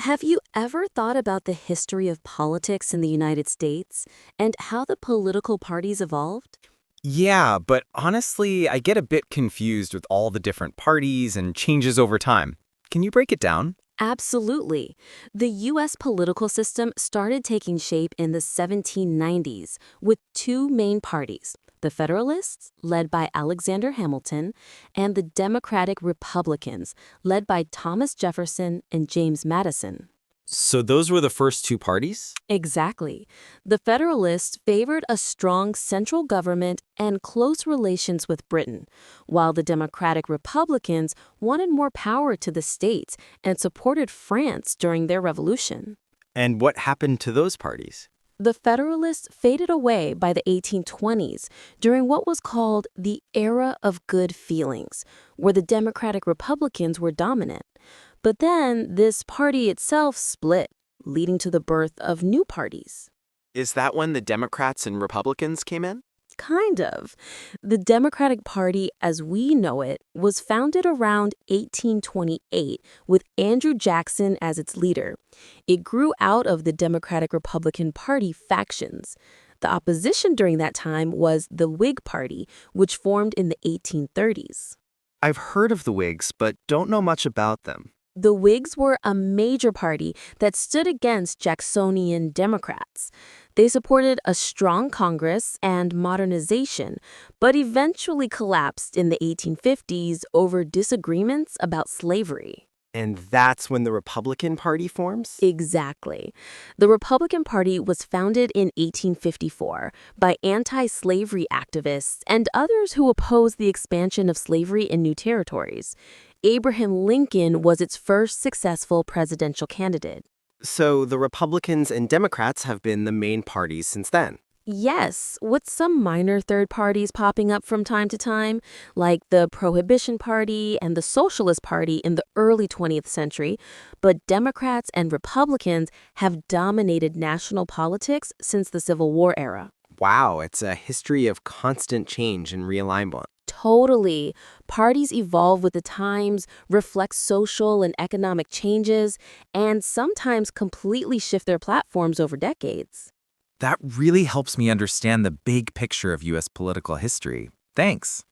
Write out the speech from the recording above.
Have you ever thought about the history of politics in the United States and how the political parties evolved? Yeah, but honestly, I get a bit confused with all the different parties and changes over time. Can you break it down? Absolutely. The U.S. political system started taking shape in the 1790s with two main parties: the Federalists, led by Alexander Hamilton, and the Democratic Republicans, led by Thomas Jefferson and James Madison. So those were the first two parties? Exactly. The Federalists favored a strong central government and close relations with Britain, while the Democratic Republicans wanted more power to the states and supported France during their revolution. And what happened to those parties? The Federalists faded away by the 1820s during what was called the Era of Good Feelings, where the Democratic Republicans were dominant. But then this party itself split, leading to the birth of new parties. Is that when the Democrats and Republicans came in? Kind of. The Democratic Party, as we know it, was founded around 1828 with Andrew Jackson as its leader. It grew out of the Democratic-Republican Party factions. The opposition during that time was the Whig Party, which formed in the 1830s. I've heard of the Whigs, but don't know much about them. The Whigs were a major party that stood against Jacksonian Democrats. They supported a strong Congress and modernization, but eventually collapsed in the 1850s over disagreements about slavery. And that's when the Republican Party forms? Exactly. The Republican Party was founded in 1854 by anti-slavery activists and others who opposed the expansion of slavery in new territories. Abraham Lincoln was its first successful presidential candidate. So the Republicans and Democrats have been the main parties since then. Yes, with some minor third parties popping up from time to time, like the Prohibition Party and the Socialist Party in the early 20th century, but Democrats and Republicans have dominated national politics since the Civil War era. Wow, it's a history of constant change and realignment. Totally. Parties evolve with the times, reflect social and economic changes, and sometimes completely shift their platforms over decades. That really helps me understand the big picture of U.S. political history. Thanks.